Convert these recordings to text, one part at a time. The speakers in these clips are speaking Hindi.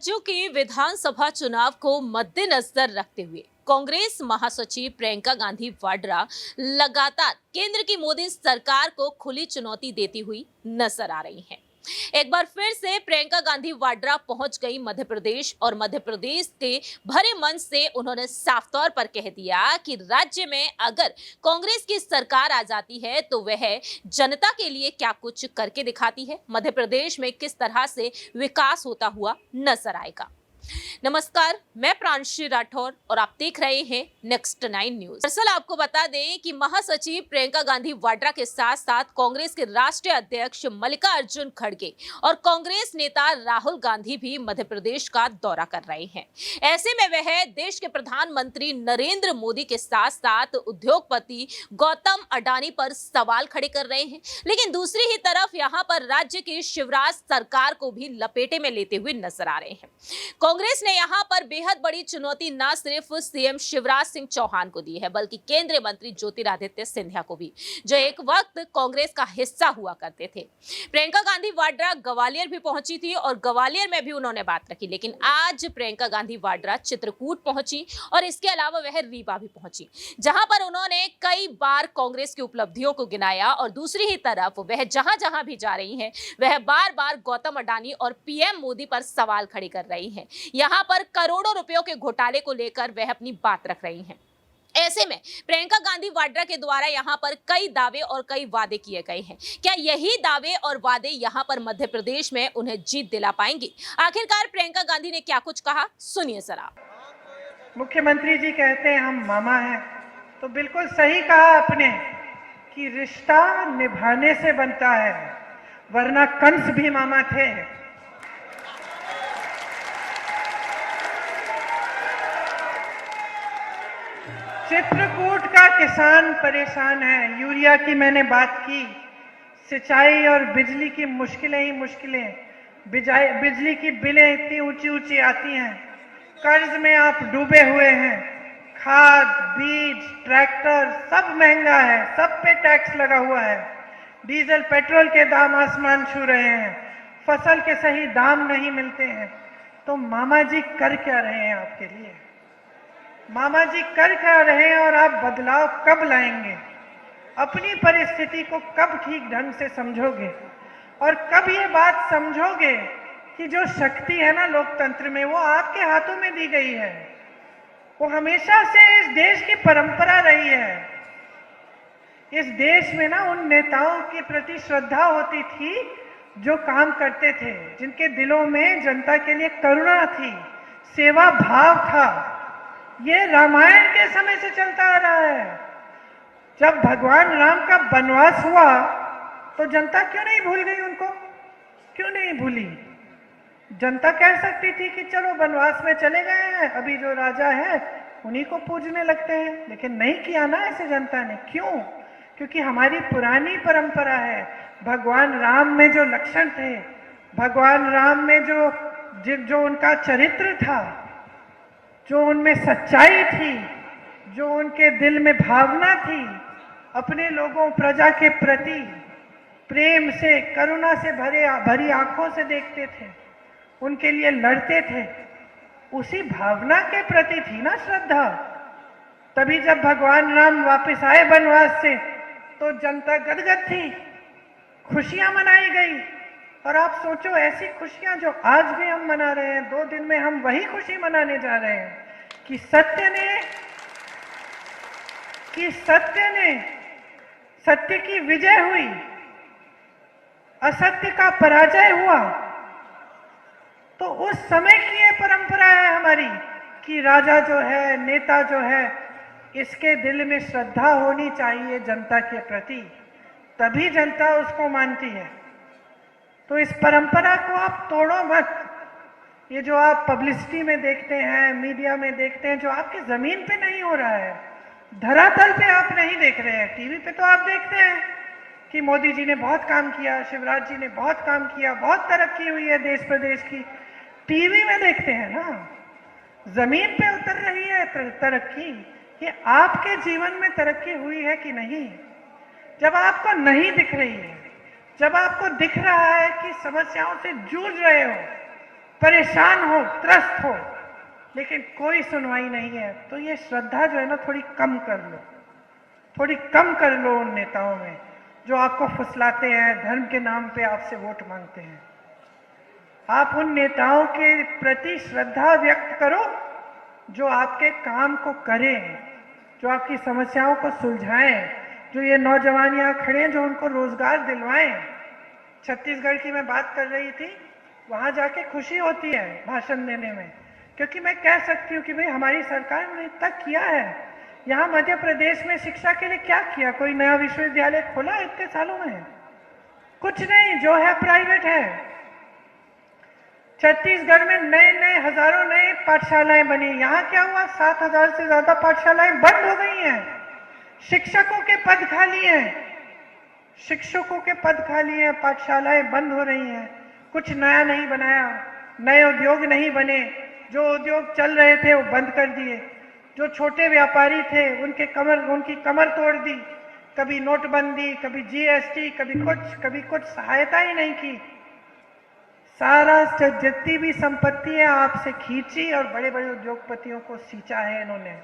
राज्यों के विधानसभा चुनाव को मद्देनजर रखते हुए कांग्रेस महासचिव प्रियंका गांधी वाड्रा लगातार केंद्र की मोदी सरकार को खुली चुनौती देती हुई नजर आ रही हैं। एक बार फिर से प्रियंका गांधी वाड्रा पहुंच गई मध्य प्रदेश और मध्य प्रदेश के भरे मन से उन्होंने साफ तौर पर कह दिया कि राज्य में अगर कांग्रेस की सरकार आ जाती है तो वह जनता के लिए क्या कुछ करके दिखाती है, मध्य प्रदेश में किस तरह से विकास होता हुआ नजर आएगा। नमस्कार, मैं प्रांशी राठौर और आप देख रहे हैं नेक्स्ट 9 न्यूज। दरअसल आपको बता दें कि महासचिव प्रियंका गांधी वाड्रा के साथ साथ कांग्रेस के राष्ट्रीय अध्यक्ष मल्लिकार्जुन खड़गे और कांग्रेस नेता राहुल गांधी भी मध्य प्रदेश का दौरा कर रहे हैं। ऐसे में वह देश के प्रधानमंत्री नरेंद्र मोदी के साथ साथ उद्योगपति गौतम अडानी पर सवाल खड़े कर रहे हैं, लेकिन दूसरी ही तरफ यहां पर राज्य की शिवराज सरकार को भी लपेटे में लेते हुए नजर आ रहे हैं। कांग्रेस ने यहां पर बेहद बड़ी चुनौती न सिर्फ सीएम शिवराज सिंह चौहान को दी है, बल्कि केंद्रीय मंत्री ज्योतिरादित्य सिंधिया को भी, जो एक वक्त कांग्रेस का हिस्सा हुआ करते थे। प्रियंका गांधी वाड्रा ग्वालियर भी पहुंची थी और ग्वालियर में भी उन्होंने बात रखी, लेकिन आज प्रियंका गांधी वाड्रा चित्रकूट पहुंची और इसके अलावा वह रीवा भी पहुंची, जहां पर उन्होंने कई बार कांग्रेस की उपलब्धियों को गिनाया और दूसरी ही तरफ वह जहां जहां भी जा रही हैं वह बार बार गौतम अडानी और पीएम मोदी पर सवाल खड़े कर रही हैं। यहां पर करोड़ों रुपयों के घोटाले को लेकर वह अपनी बात रख रही हैं। ऐसे में प्रियंका गांधी वाड्रा के द्वारा यहां पर कई दावे और कई वादे किए गए हैं। क्या यही दावे और वादे यहां पर मध्य प्रदेश में उन्हें जीत दिला पाएंगे? आखिरकार प्रियंका गांधी ने क्या कुछ कहा, सुनिए जरा। मुख्यमंत्री जी कहते हैं हम मामा हैं, तो बिल्कुल सही कहा आपने कि रिश्ता निभाने से बनता है, वरना कंस भी मामा थे। चित्रकूट का किसान परेशान है। यूरिया की मैंने बात की, सिंचाई और बिजली की मुश्किलें ही मुश्किलें। बिजली की बिलें इतनी ऊंची ऊंची आती हैं, कर्ज में आप डूबे हुए हैं। खाद, बीज, ट्रैक्टर सब महंगा है, सब पे टैक्स लगा हुआ है। डीजल पेट्रोल के दाम आसमान छू रहे हैं, फसल के सही दाम नहीं मिलते हैं। तो मामा जी कर क्या रहे हैं आपके लिए? मामा जी कर क्या रहे हैं और आप बदलाव कब लाएंगे? अपनी परिस्थिति को कब ठीक ढंग से समझोगे और कब ये बात समझोगे कि जो शक्ति है ना लोकतंत्र में, वो आपके हाथों में दी गई है। वो हमेशा से इस देश की परंपरा रही है। इस देश में ना उन नेताओं के प्रति श्रद्धा होती थी जो काम करते थे, जिनके दिलों में जनता के लिए करुणा थी, सेवा भाव था। ये रामायण के समय से चलता आ रहा है। जब भगवान राम का वनवास हुआ तो जनता क्यों नहीं भूल गई उनको? क्यों नहीं भूली? जनता कह सकती थी कि चलो वनवास में चले गए हैं, अभी जो राजा है उन्हीं को पूजने लगते हैं, लेकिन नहीं किया ना ऐसे जनता ने। क्यों? क्योंकि हमारी पुरानी परंपरा है। भगवान राम में जो लक्षण थे, भगवान राम में जो उनका चरित्र था, जो उनमें सच्चाई थी, जो उनके दिल में भावना थी, अपने लोगों प्रजा के प्रति प्रेम से, करुणा से भरी आंखों से देखते थे, उनके लिए लड़ते थे, उसी भावना के प्रति थी ना श्रद्धा। तभी जब भगवान राम वापस आए वनवास से तो जनता गदगद थी, खुशियां मनाई गई। और आप सोचो, ऐसी खुशियां जो आज भी हम मना रहे हैं, 2 दिन में हम वही खुशी मनाने जा रहे हैं कि सत्य की विजय हुई, असत्य का पराजय हुआ। तो उस समय की ये परंपरा है हमारी कि राजा जो है, नेता जो है, इसके दिल में श्रद्धा होनी चाहिए जनता के प्रति, तभी जनता उसको मानती है। तो इस परंपरा को आप तोड़ो मत। ये जो आप पब्लिसिटी में देखते हैं, मीडिया में देखते हैं, जो आपकी जमीन पे नहीं हो रहा है, धरातल पे आप नहीं देख रहे हैं। टीवी पे तो आप देखते हैं कि मोदी जी ने बहुत काम किया, शिवराज जी ने बहुत काम किया, बहुत तरक्की हुई है देश प्रदेश की। टीवी में देखते हैं ना, जमीन पे उतर रही है तरक्की। ये आपके जीवन में तरक्की हुई है कि नहीं? जब आपको नहीं दिख रही है, जब आपको दिख रहा है कि समस्याओं से जूझ रहे हो, परेशान हो, त्रस्त हो, लेकिन कोई सुनवाई नहीं है, तो ये श्रद्धा जो है ना थोड़ी कम कर लो, थोड़ी कम कर लो उन नेताओं में जो आपको फुसलाते हैं, धर्म के नाम पे आपसे वोट मांगते हैं। आप उन नेताओं के प्रति श्रद्धा व्यक्त करो जो आपके काम को करें, जो आपकी समस्याओं को सुलझाएं, जो ये नौजवान यहाँ खड़े हैं जो उनको रोजगार दिलवाएं। छत्तीसगढ़ की मैं बात कर रही थी, वहां जाके खुशी होती है भाषण देने में, क्योंकि मैं कह सकती हूँ कि भाई हमारी सरकार ने इतना किया है। यहाँ मध्य प्रदेश में शिक्षा के लिए क्या किया? कोई नया विश्वविद्यालय खोला इतने सालों में? कुछ नहीं, जो है प्राइवेट है। छत्तीसगढ़ में नए नए हजारों नए पाठशालाएं बनी, यहाँ क्या हुआ? 7,000 से ज्यादा पाठशालाएं बंद हो गई हैं। शिक्षकों के पद खाली हैं, शिक्षकों के पद खाली हैं, पाठशालाएं बंद हो रही हैं। कुछ नया नहीं बनाया, नए उद्योग नहीं बने, जो उद्योग चल रहे थे वो बंद कर दिए। जो छोटे व्यापारी थे उनकी कमर तोड़ दी, कभी नोटबंदी, कभी जीएसटी, कभी कुछ सहायता ही नहीं की। सारा जितनी भी संपत्ति है आपसे खींची और बड़े बड़े उद्योगपतियों को सींचा है इन्होंने।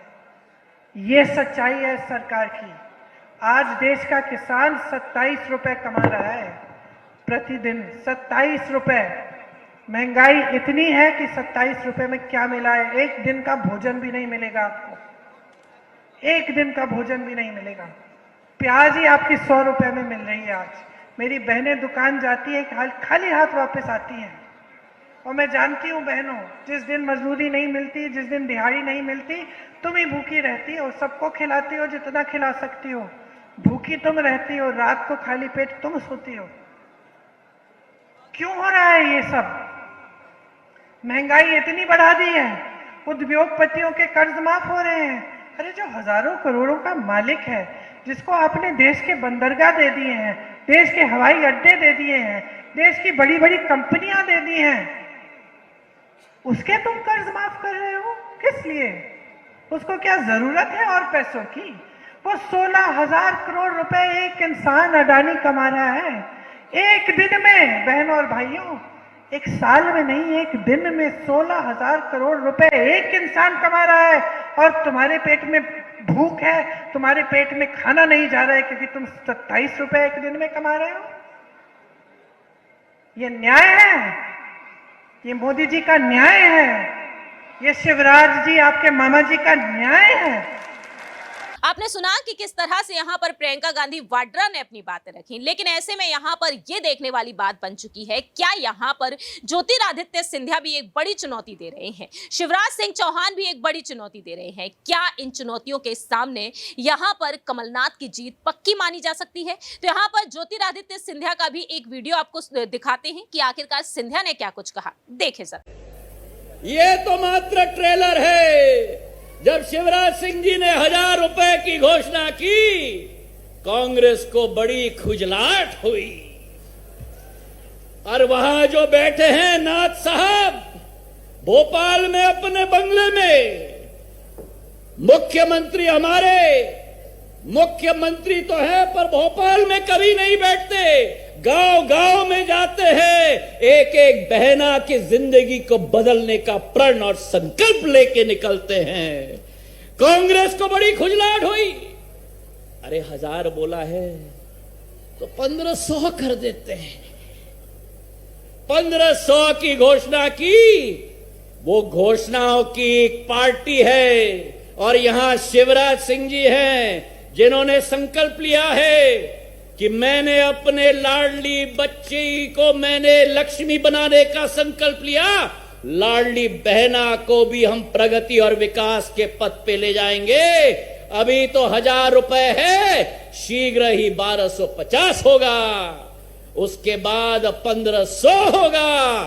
ये सच्चाई है सरकार की। आज देश का किसान 27 रुपए कमा रहा है प्रतिदिन, 27 रुपए। महंगाई इतनी है कि 27 रुपए में क्या मिला है? एक दिन का भोजन भी नहीं मिलेगा आपको, एक दिन का भोजन भी नहीं मिलेगा। प्याज ही आपकी 100 रुपए में मिल रही है आज। मेरी बहनें दुकान जाती है, खाली हाथ वापस आती हैं। और मैं जानती हूँ बहनों, जिस दिन मजदूरी नहीं मिलती, जिस दिन दिहाड़ी नहीं मिलती, तुम ही भूखी रहती हो, सबको खिलाती हो जितना खिला सकती हो, भूखी तुम रहती हो, रात को खाली पेट तुम सोती हो। क्यों हो रहा है ये सब? महंगाई इतनी बढ़ा दी है, उद्योगपतियों के कर्ज माफ हो रहे हैं। अरे जो हजारों करोड़ों का मालिक है, जिसको आपने देश के बंदरगाह दे दिए हैं, देश के हवाई अड्डे दे दिए हैं, देश की बड़ी बड़ी कंपनियां दे दी हैं, उसके तुम कर्ज माफ कर रहे हो? किस लिए? उसको क्या जरूरत है और पैसों की? वो 16,000 करोड़ रुपए एक इंसान अडानी कमा रहा है एक दिन में। बहनों और भाइयों, एक साल में नहीं, एक दिन में 16,000 करोड़ रुपए एक इंसान कमा रहा है। और तुम्हारे पेट में भूख है, तुम्हारे पेट में खाना नहीं जा रहा है क्योंकि तुम 27 रुपए एक दिन में कमा रहे हो। ये न्याय है? ये मोदी जी का न्याय है? ये शिवराज जी आपके मामा जी का न्याय है? आपने सुना कि किस तरह से यहाँ पर प्रियंका गांधी वाड्रा ने अपनी बातें रखी, लेकिन ऐसे में यहाँ पर ये देखने वाली बात बन चुकी है, क्या यहाँ पर ज्योतिरादित्य सिंधिया भी एक बड़ी चुनौती दे रहे हैं, शिवराज सिंह चौहान भी एक बड़ी चुनौती दे रहे हैं? क्या इन चुनौतियों के सामने यहाँ पर कमलनाथ की जीत पक्की मानी जा सकती है? तो यहाँ पर ज्योतिरादित्य सिंधिया का भी एक वीडियो आपको दिखाते हैं कि आखिरकार सिंधिया ने क्या कुछ कहा, देखें सर। ये तो मात्र ट्रेलर है। जब शिवराज सिंह जी ने 1,000 रुपए की घोषणा की, कांग्रेस को बड़ी खुजलाहट हुई। और वहां जो बैठे हैं नाथ साहब भोपाल में अपने बंगले में, मुख्यमंत्री हमारे मुख्यमंत्री तो है पर भोपाल में कभी नहीं बैठते, गांव गांव में जाते हैं, एक एक बहना की जिंदगी को बदलने का प्रण और संकल्प लेके निकलते हैं। कांग्रेस को बड़ी खुजलाहट हुई। अरे 1,000 बोला है तो 1,500 कर देते हैं। 1,500 की घोषणा की। वो घोषणाओं की एक पार्टी है और यहां शिवराज सिंह जी हैं जिन्होंने संकल्प लिया है कि मैंने अपने लाडली बच्ची को मैंने लक्ष्मी बनाने का संकल्प लिया, लाडली बहना को भी हम प्रगति और विकास के पथ पे ले जाएंगे। अभी तो 1,000 रुपए है, शीघ्र ही 1,250 होगा, उसके बाद 1,500 होगा।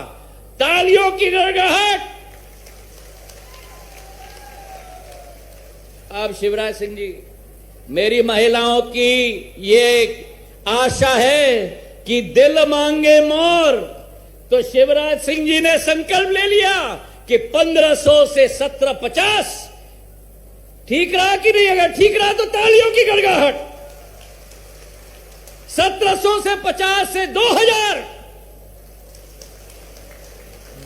तालियों की गड़गड़ाहट। अब शिवराज सिंह जी, मेरी महिलाओं की ये आशा है कि दिल मांगे मोर, तो शिवराज सिंह जी ने संकल्प ले लिया कि 1,500 से 1,750। ठीक रहा कि नहीं? अगर ठीक रहा तो तालियों की गड़गड़ाहट। 1,700 से 50 से 2,000,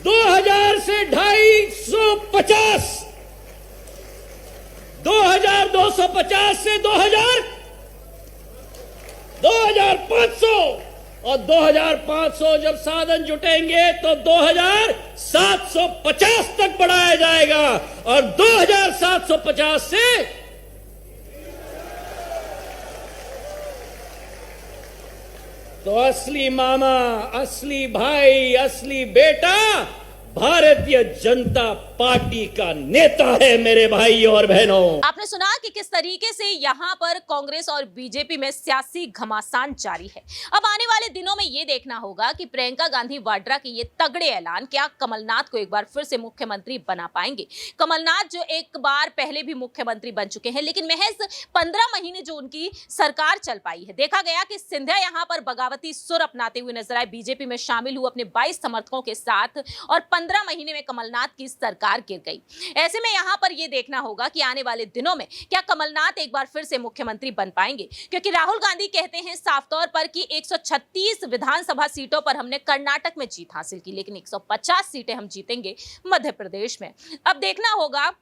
2000 से 250, 2250 से 2500 और 2500 जब साधन जुटेंगे तो 2750 तक बढ़ाया जाएगा और 2750 से तो असली मामा, असली भाई, असली बेटा भारतीय जनता पार्टी का नेता है मेरे भाइयों और बहनों। आपने सुना कि किस तरीके से यहाँ पर कांग्रेस और बीजेपी में सियासी घमासान जारी है। अब आने वाले दिनों में ये देखना होगा कि प्रियंका गांधी वाड्रा के ये तगड़े ऐलान क्या कमलनाथ को एक बार फिर से मुख्यमंत्री बना पाएंगे। कमलनाथ जो एक बार पहले भी मुख्यमंत्री बन चुके हैं, लेकिन महज 15 महीने जो उनकी सरकार चल पाई है। देखा गया कि सिंधिया यहाँ पर बगावती सुर अपनाते हुए नजर आए, बीजेपी में शामिल हुए अपने 22 समर्थकों के साथ और 15 महीने में कमलनाथ की सरकार गिर गई। ऐसे में यहां पर यह देखना होगा कि आने वाले दिनों में क्या कमलनाथ एक बार फिर से मुख्यमंत्री बन पाएंगे, क्योंकि राहुल गांधी कहते हैं साफ तौर पर कि 136 विधानसभा सीटों पर हमने कर्नाटक में जीत हासिल की, लेकिन 150 सीटें हम जीतेंगे मध्य प्रदेश में। अब देखना होगा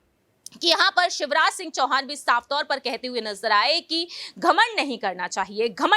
कि यहां पर शिवराज सिंह चौहान भी साफ तौर पर कहते हुए नजर आए कि घमंड नहीं करना चाहिए। घमंड